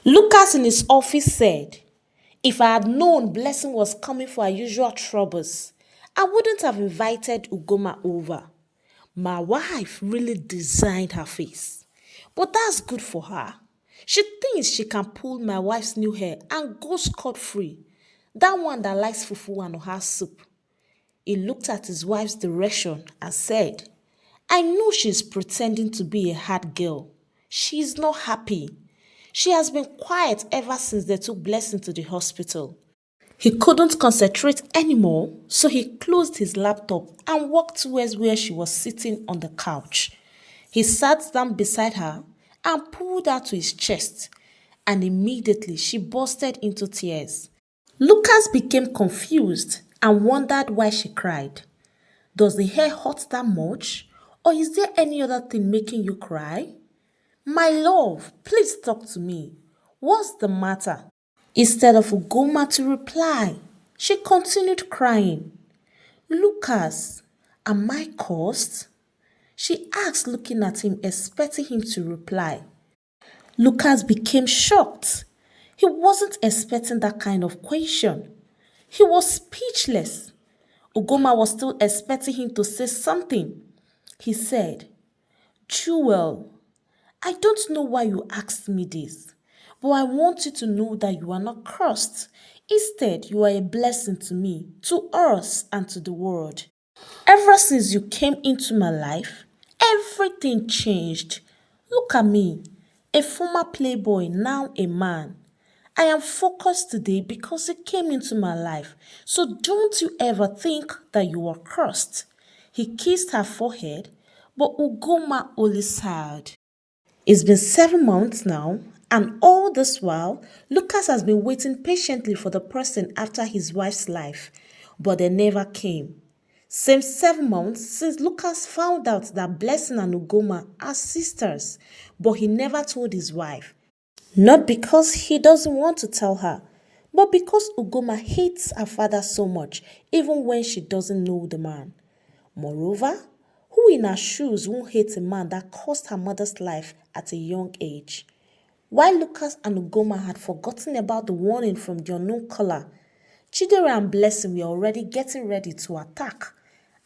Lucas in his office said, "If I had known Blessing was coming for her usual troubles, I wouldn't have invited Ugoma over. My wife really designed her face. But that's good for her. She thinks she can pull my wife's new hair and go scot-free. That one that likes fufu and oha soup." He looked at his wife's direction and said, "I know she's pretending to be a hard girl. She's not happy. She has been quiet ever since they took Blessing to the hospital." He couldn't concentrate anymore, so he closed his laptop and walked towards where she was sitting on the couch. He sat down beside her and pulled her to his chest, and immediately she bursted into tears. Lucas became confused and wondered why she cried. "Does the hair hurt that much? Or is there any other thing making you cry? My love, please talk to me. What's the matter?" Instead of Ugoma to reply, she continued crying. "Lucas, am I cursed?" she asked, looking at him, expecting him to reply. Lucas became shocked. He wasn't expecting that kind of question. He was speechless. Ugoma was still expecting him to say something. He said, "Jewel, I don't know why you asked me this, but I want you to know that you are not cursed. Instead, you are a blessing to me, to us, and to the world. Ever since you came into my life, everything changed. Look at me, a former playboy, now a man. I am focused today because you came into my life, so don't you ever think that you are cursed." He kissed her forehead, but Ugoma only sighed. It's been 7 months now, and all this while, Lucas has been waiting patiently for the person after his wife's life, but they never came. Same 7 months since Lucas found out that Blessing and Ugoma are sisters, but he never told his wife. Not because he doesn't want to tell her, but because Ugoma hates her father so much, even when she doesn't know the man. Moreover, who in her shoes won't hate a man that cost her mother's life at a young age? While Lucas and Ugoma had forgotten about the warning from the unknown caller, Chidera and Blessing were already getting ready to attack.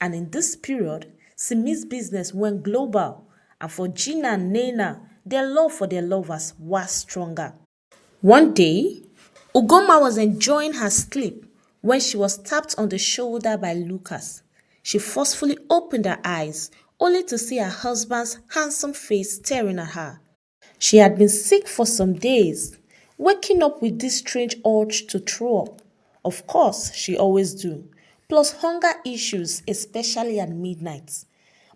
And in this period, Simi's business went global, and for Gina and Nena, their love for their lovers was stronger. One day, Ugoma was enjoying her sleep when she was tapped on the shoulder by Lucas. She forcefully opened her eyes, only to see her husband's handsome face staring at her. She had been sick for some days, waking up with this strange urge to throw up. Of course, she always do. Plus hunger issues, especially at midnight.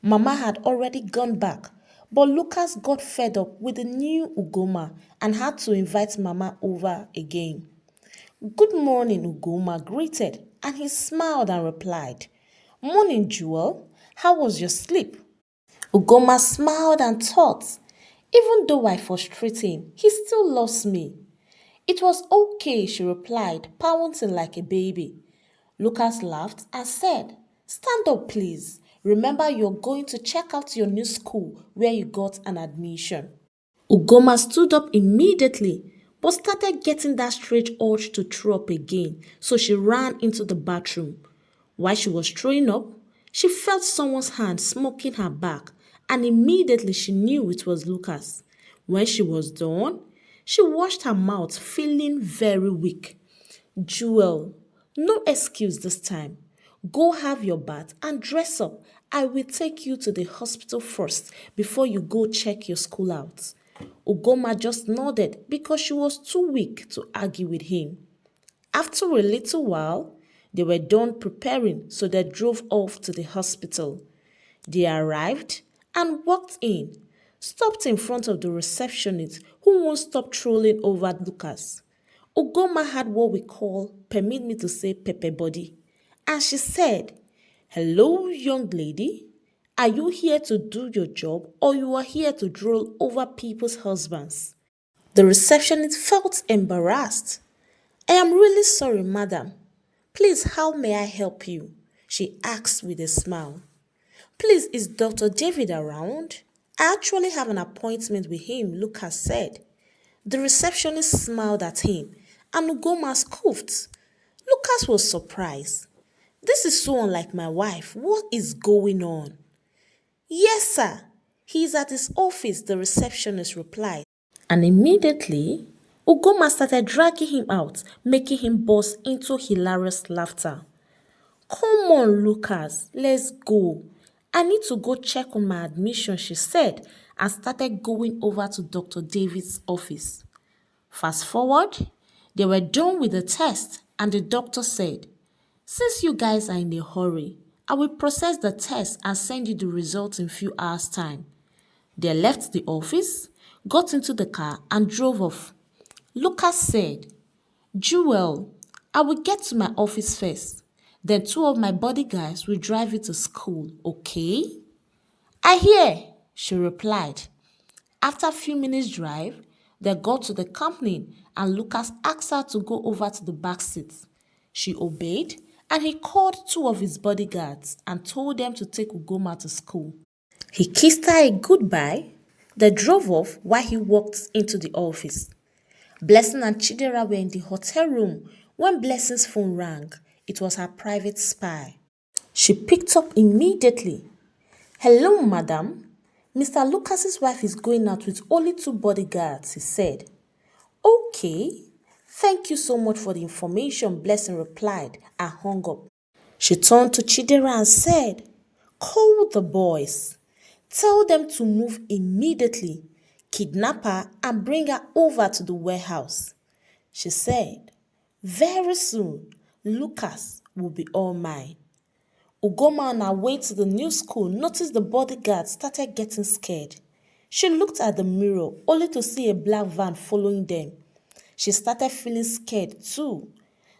Mama had already gone back, but Lucas got fed up with the new Ugoma and had to invite Mama over again. "Good morning," Ugoma greeted, and he smiled and replied, "Morning, Jewel. How was your sleep?" Ugoma smiled and thought, even though I frustrate him, he still loves me. "It was okay," she replied, pouting like a baby. Lucas laughed and said, "Stand up, please. Remember, you're going to check out your new school where you got an admission." Ugoma stood up immediately, but started getting that strange urge to throw up again, so she ran into the bathroom. While she was throwing up, she felt someone's hand smoking her back, and immediately she knew it was Lucas. When she was done, she washed her mouth, feeling very weak. "Jewel, no excuse this time. Go have your bath and dress up. I will take you to the hospital first before you go check your school out." Ugoma just nodded because she was too weak to argue with him. After a little while, they were done preparing, so they drove off to the hospital. They arrived and walked in, stopped in front of the receptionist who won't stop trolling over Lucas. Ugoma had what we call, permit me to say, pepper body, and she said, "Hello, young lady. Are you here to do your job, or you are here to droll over people's husbands?" The receptionist felt embarrassed. "I am really sorry, madam. Please, how may I help you?" she asked with a smile. "Please, is Dr. David around? I actually have an appointment with him," Lucas said. The receptionist smiled at him and Ugoma scoffed. Lucas was surprised. This is so unlike my wife. What is going on? Yes, sir. He is at his office, the receptionist replied. And immediately, Ugoma started dragging him out, making him burst into hilarious laughter. Come on, Lucas, let's go. I need to go check on my admission, she said, and started going over to Dr. David's office. Fast forward, they were done with the test, and the doctor said, since you guys are in a hurry, I will process the test and send you the results in few hours' time. They left the office, got into the car, and drove off. Lucas said, Jewel, I will get to my office first. Then two of my bodyguards will drive you to school, okay? I hear, she replied. After a few minutes' drive, they got to the company and Lucas asked her to go over to the back seat. She obeyed and he called two of his bodyguards and told them to take Ugoma to school. He kissed her a goodbye. They drove off while he walked into the office. Blessing and Chidera were in the hotel room when Blessing's phone rang. It was her private spy. She picked up immediately. Hello, madam. Mr. Lucas's wife is going out with only two bodyguards, he said. Okay. Thank you so much for the information, Blessing replied and hung up. She turned to Chidera and said, call the boys. Tell them to move immediately. Kidnap her and bring her over to the warehouse. She said, very soon, Lucas will be all mine. Ugoma on her way to the new school noticed the bodyguard started getting scared. She looked at the mirror only to see a black van following them. She started feeling scared too.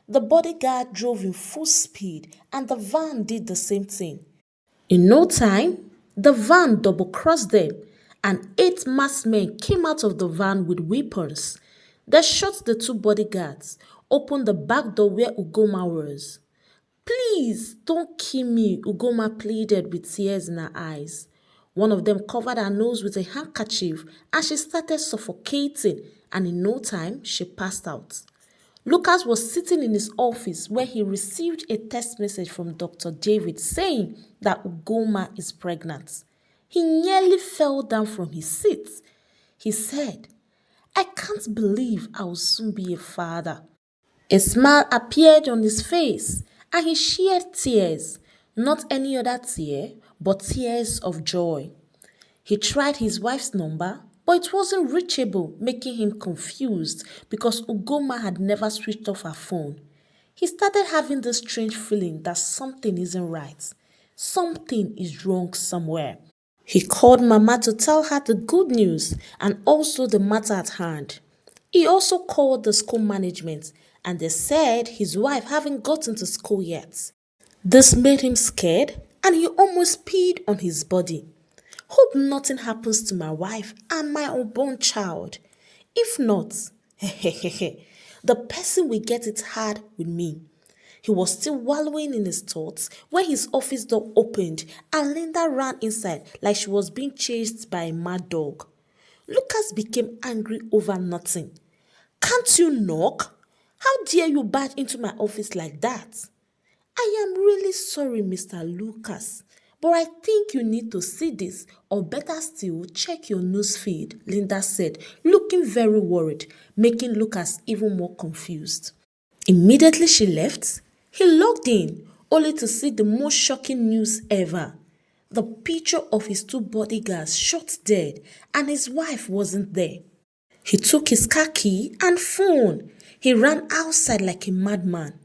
The bodyguard drove in full speed and the van did the same thing. In no time, the van double-crossed them and 8 masked men came out of the van with weapons. They shot the two bodyguards, opened the back door where Ugoma was. Please, don't kill me, Ugoma pleaded with tears in her eyes. One of them covered her nose with a handkerchief and she started suffocating and in no time she passed out. Lucas was sitting in his office when he received a text message from Dr. David saying that Ugoma is pregnant. He nearly fell down from his seat. He said, I can't believe I will soon be a father. A smile appeared on his face and he shed tears, not any other tear, but tears of joy. He tried his wife's number, but it wasn't reachable, making him confused because Ugoma had never switched off her phone. He started having this strange feeling that something isn't right. Something is wrong somewhere. He called Mama to tell her the good news and also the matter at hand. He also called the school management and they said his wife hadn't gotten to school yet. This made him scared and he almost peed on his body. Hope nothing happens to my wife and my unborn child. If not, the person will get it hard with me. He was still wallowing in his thoughts when his office door opened and Linda ran inside like she was being chased by a mad dog. Lucas became angry over nothing. Can't you knock? How dare you barge into my office like that? I am really sorry, Mr. Lucas, but I think you need to see this or better still check your newsfeed, Linda said, looking very worried, making Lucas even more confused. Immediately she left, he logged in only to see the most shocking news ever. The picture of his two bodyguards shot dead and his wife wasn't there. He took his car key and phone. He ran outside like a madman.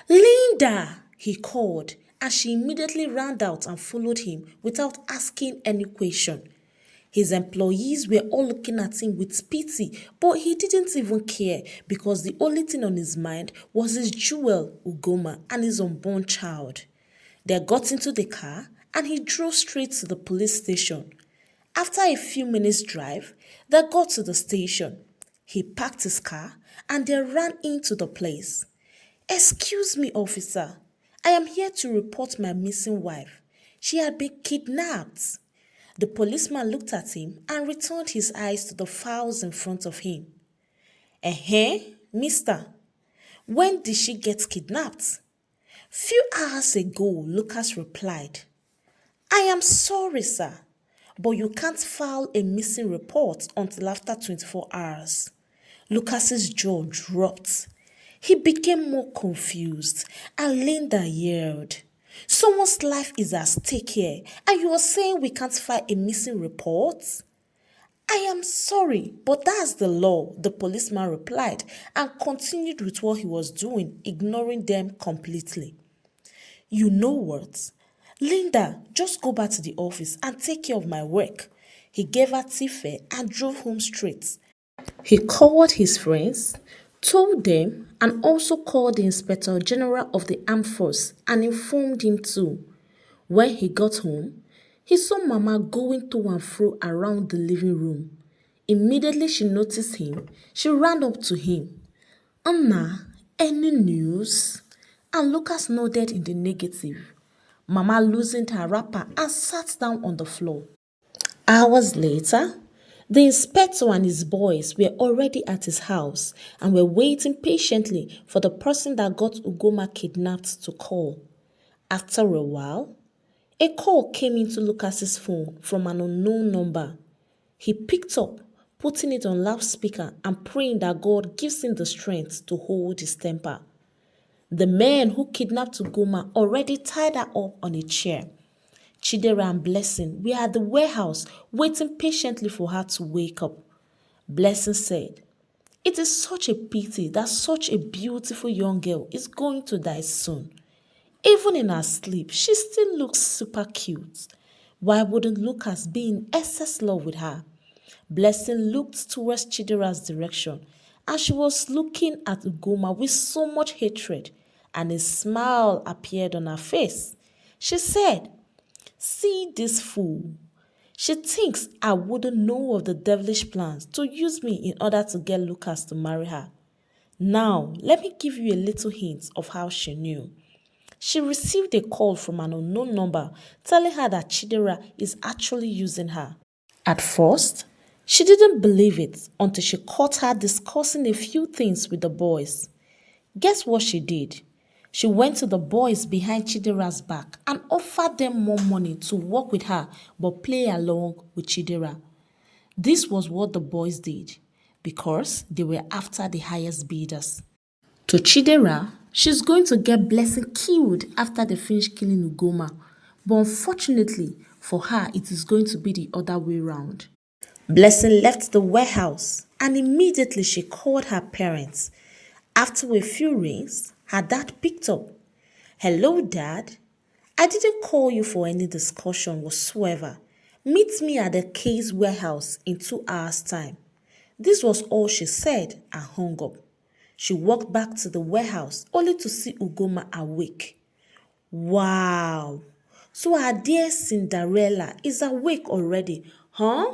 Linda, he called, and she immediately ran out and followed him without asking any question. His employees were all looking at him with pity, but he didn't even care because the only thing on his mind was his jewel, Ugoma, and his unborn child. They got into the car and he drove straight to the police station. After a few minutes' drive, they got to the station. He parked his car and they ran into the place. Excuse me, officer. I am here to report my missing wife. She had been kidnapped. The policeman looked at him and returned his eyes to the files in front of him. Mister, when did she get kidnapped? Few hours ago, Lucas replied, I am sorry, sir, but you can't file a missing report until after 24 hours. Lucas's jaw dropped. He became more confused, and Linda yelled, Someone's life is at stake here, and you are saying we can't file a missing report? I am sorry, but that's the law, the policeman replied and continued with what he was doing, ignoring them completely. You know what? Linda, just go back to the office and take care of my work. He gave her tea fare and drove home straight. He called his friends, told them, and also called the Inspector General of the Armed Force and informed him too. When he got home, he saw Mama going to and fro around the living room. Immediately she noticed him, she ran up to him. Anna, any news? And Lucas nodded in the negative. Mama loosened her wrapper and sat down on the floor. Hours later, the inspector and his boys were already at his house and were waiting patiently for the person that got Ugoma kidnapped to call. After a while, a call came into Lucas's phone from an unknown number. He picked up, putting it on loudspeaker and praying that God gives him the strength to hold his temper. The men who kidnapped Ugoma already tied her up on a chair. Chidera and Blessing were at the warehouse waiting patiently for her to wake up. Blessing said, It is such a pity that such a beautiful young girl is going to die soon. Even in her sleep, she still looks super cute. Why wouldn't Lucas be in excess love with her? Blessing looked towards Chidera's direction, and she was looking at Ugoma with so much hatred, and a smile appeared on her face. She said, See this fool. She thinks I wouldn't know of the devilish plans to use me in order to get Lucas to marry her. Now, let me give you a little hint of how she knew. She received a call from an unknown number telling her that Chidera is actually using her. At first, she didn't believe it until she caught her discussing a few things with the boys. Guess what she did? She went to the boys behind Chidera's back and offered them more money to work with her but play along with Chidera. This was what the boys did because they were after the highest bidders. To Chidera, she's going to get Blessing killed after they finish killing Ugoma, but unfortunately for her, it is going to be the other way round. Blessing left the warehouse and immediately she called her parents. After a few rings, her dad picked up. Hello, Dad. I didn't call you for any discussion whatsoever. Meet me at the K's warehouse in 2 hours' time. This was all she said and hung up. She walked back to the warehouse only to see Ugoma awake. Wow! So our dear Cinderella is awake already, huh?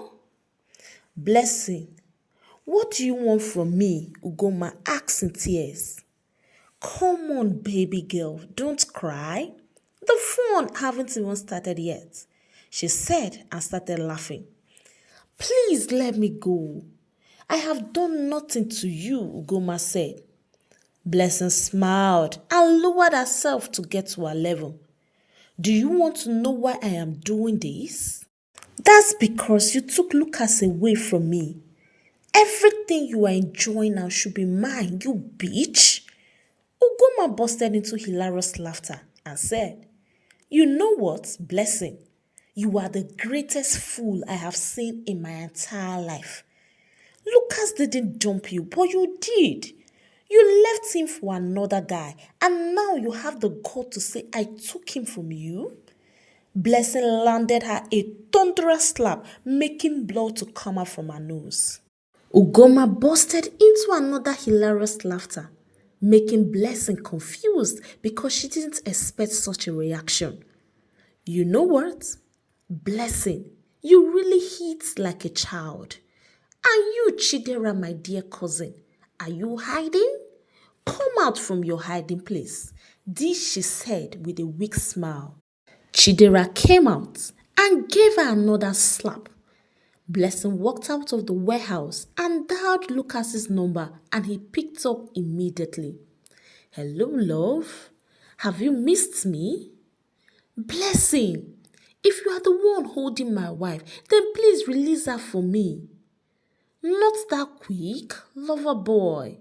Blessing, what do you want from me? Ugoma asked in tears. Come on, baby girl, don't cry. The fun haven't even started yet, she said and started laughing. Please let me go. I have done nothing to you, Ugoma said. Blessing smiled and lowered herself to get to her level. Do you want to know why I am doing this? That's because you took Lucas away from me. Everything you are enjoying now should be mine, you bitch. Ugoma busted into hilarious laughter and said, You know what, Blessing? You are the greatest fool I have seen in my entire life. Lucas didn't dump you, but you did. You left him for another guy, and now you have the gall to say I took him from you? Blessing landed her a thunderous slap, making blood to come out from her nose. Ugoma busted into another hilarious laughter, making Blessing confused because she didn't expect such a reaction. You know what? Blessing, you really hit like a child. And you, Chidera, my dear cousin, are you hiding? Come out from your hiding place. This she said with a weak smile. Chidera came out and gave her another slap. Blessing walked out of the warehouse and dialed Lucas's number and he picked up immediately. Hello, love. Have you missed me? Blessing, if you are the one holding my wife, then please release her for me. Not that quick, lover boy.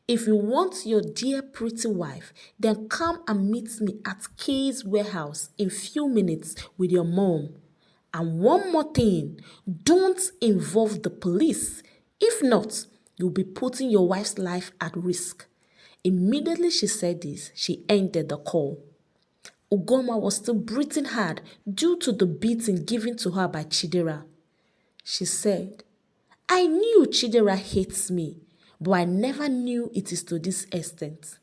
If you want your dear pretty wife, then come and meet me at Kay's warehouse in few minutes with your mom. And one more thing, don't involve the police. If not, you'll be putting your wife's life at risk. Immediately she said this, she ended the call. Ugoma was still breathing hard due to the beating given to her by Chidera. She said, I knew Chidera hates me, but I never knew it is to this extent.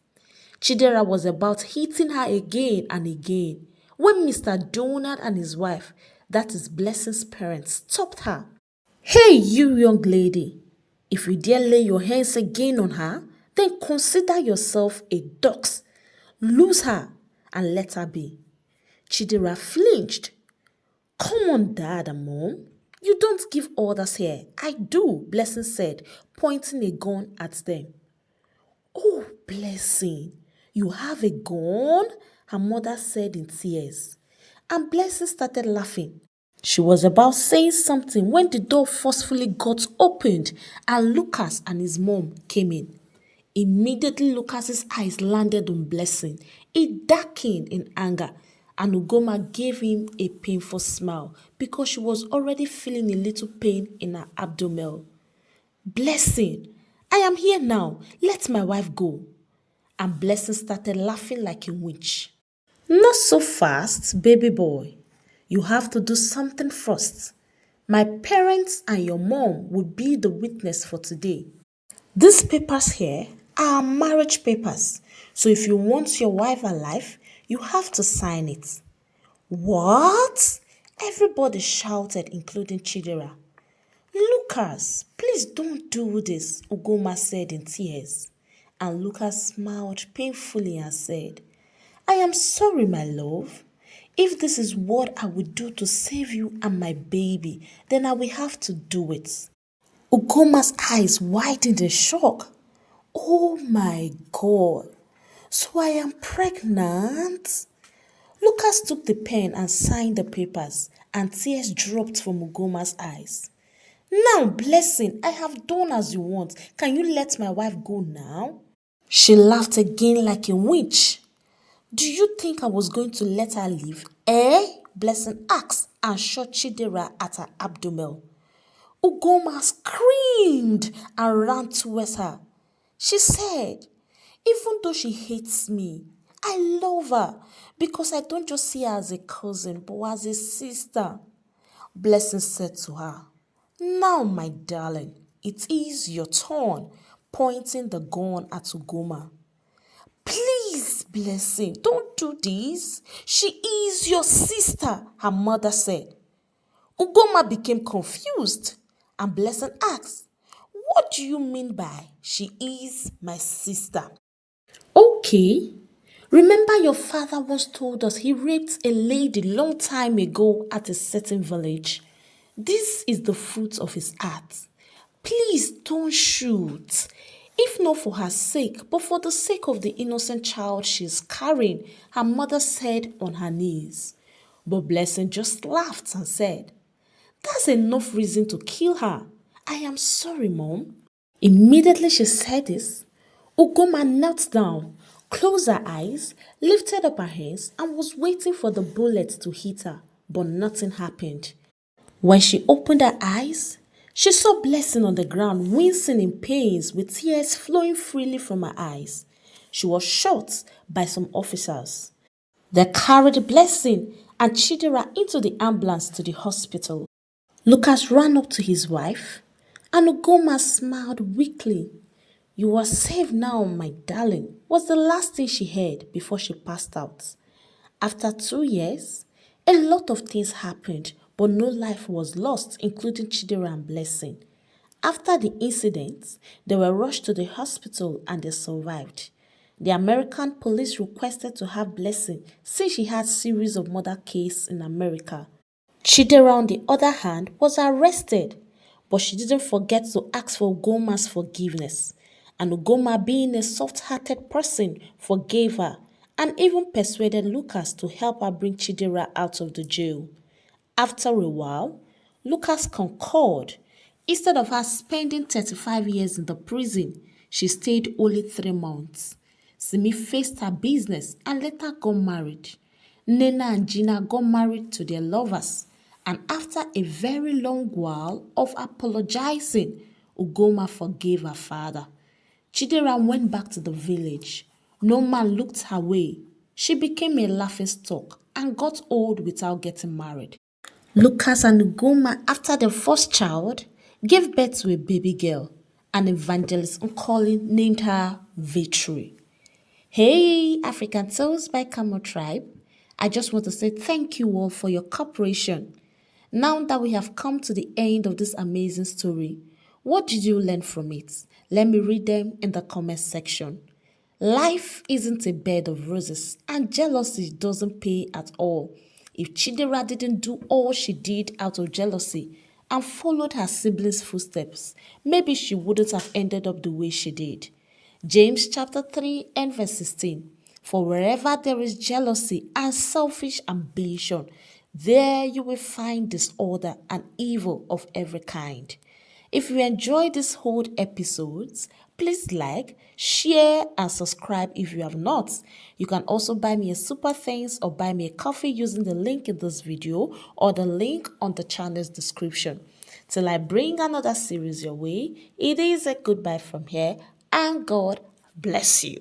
Chidera was about hitting her again and again when Mr. Donald and his wife, that is Blessing's parents, stopped her. Hey, you young lady, if you dare lay your hands again on her, then consider yourself a dox. Lose her and let her be. Chidera flinched. Come on, Dad and Mom. You don't give orders here. I do, Blessing said, pointing a gun at them. Oh, Blessing, you have a gun? Her mother said in tears. And Blessing started laughing. She was about saying something when the door forcefully got opened and Lucas and his mom came in. Immediately Lucas's eyes landed on Blessing. It darkened in anger and Ugoma gave him a painful smile because she was already feeling a little pain in her abdomen. Blessing, I am here now. Let my wife go. And Blessing started laughing like a witch. Not so fast, baby boy. You have to do something first. My parents and your mom will be the witness for today. These papers here are marriage papers. So if you want your wife alive, you have to sign it. What? Everybody shouted, including Chidera. Lucas, please don't do this, Ugoma said in tears. And Lucas smiled painfully and said, I am sorry, my love. If this is what I would do to save you and my baby, then I will have to do it. Ugoma's eyes widened in shock. Oh my God. So I am pregnant? Lucas took the pen and signed the papers, and tears dropped from Ugoma's eyes. Now, Blessing, I have done as you want. Can you let my wife go now? She laughed again like a witch. Do you think I was going to let her leave? Eh? Blessing asked and shot Chidera at her abdomen. Ugoma screamed and ran towards her. She said, even though she hates me, I love her because I don't just see her as a cousin but as a sister. Blessing said to her, now, my darling, it is your turn, pointing the gun at Ugoma. Please, Blessing, don't do this. She is your sister, her mother said. Ugoma became confused and Blessing asked, what do you mean by she is my sister? Okay. Remember your father once told us he raped a lady long time ago at a certain village. This is the fruit of his act. Please don't shoot. If not for her sake, but for the sake of the innocent child she is carrying, her mother said on her knees. But Blessing just laughed and said, that's enough reason to kill her. I am sorry, Mom. Immediately she said this, Ugoma knelt down, closed her eyes, lifted up her hands, and was waiting for the bullet to hit her, but nothing happened. When she opened her eyes, she saw Blessing on the ground, wincing in pains with tears flowing freely from her eyes. She was shot by some officers. They carried Blessing and Chidera into the ambulance to the hospital. Lucas ran up to his wife, and Ugoma smiled weakly. You are safe now, my darling, was the last thing she heard before she passed out. After 2 years, a lot of things happened, but no life was lost, including Chidera and Blessing. After the incident, they were rushed to the hospital and they survived. The American police requested to have Blessing since she had series of murder cases in America. Chidera, on the other hand, was arrested, but she didn't forget to ask for Ugoma's forgiveness. And Ugoma, being a soft-hearted person, forgave her and even persuaded Lucas to help her bring Chidera out of the jail. After a while, Lucas concurred. Instead of her spending 35 years in the prison, she stayed only 3 months. Simi faced her business and later got married. Nena and Gina got married to their lovers, and after a very long while of apologizing, Ugoma forgave her father. Chidera went back to the village. No man looked her way. She became a laughingstock and got old without getting married. Lucas and Ugoma, after their first child, gave birth to a baby girl. An evangelist Nkoli named her Victory. Hey, African Tales by Camo Tribe. I just want to say thank you all for your cooperation. Now that we have come to the end of this amazing story, what did you learn from it? Let me read them in the comment section. Life isn't a bed of roses, and jealousy doesn't pay at all. If Chidera didn't do all she did out of jealousy and followed her siblings' footsteps, maybe she wouldn't have ended up the way she did. James chapter 3 and verse 16. For wherever there is jealousy and selfish ambition, there you will find disorder and evil of every kind. If you enjoyed these whole episodes, please like, share, and subscribe if you have not. You can also buy me a super thanks or buy me a coffee using the link in this video or the link on the channel's description. Till I bring another series your way, it is a goodbye from here, and God bless you.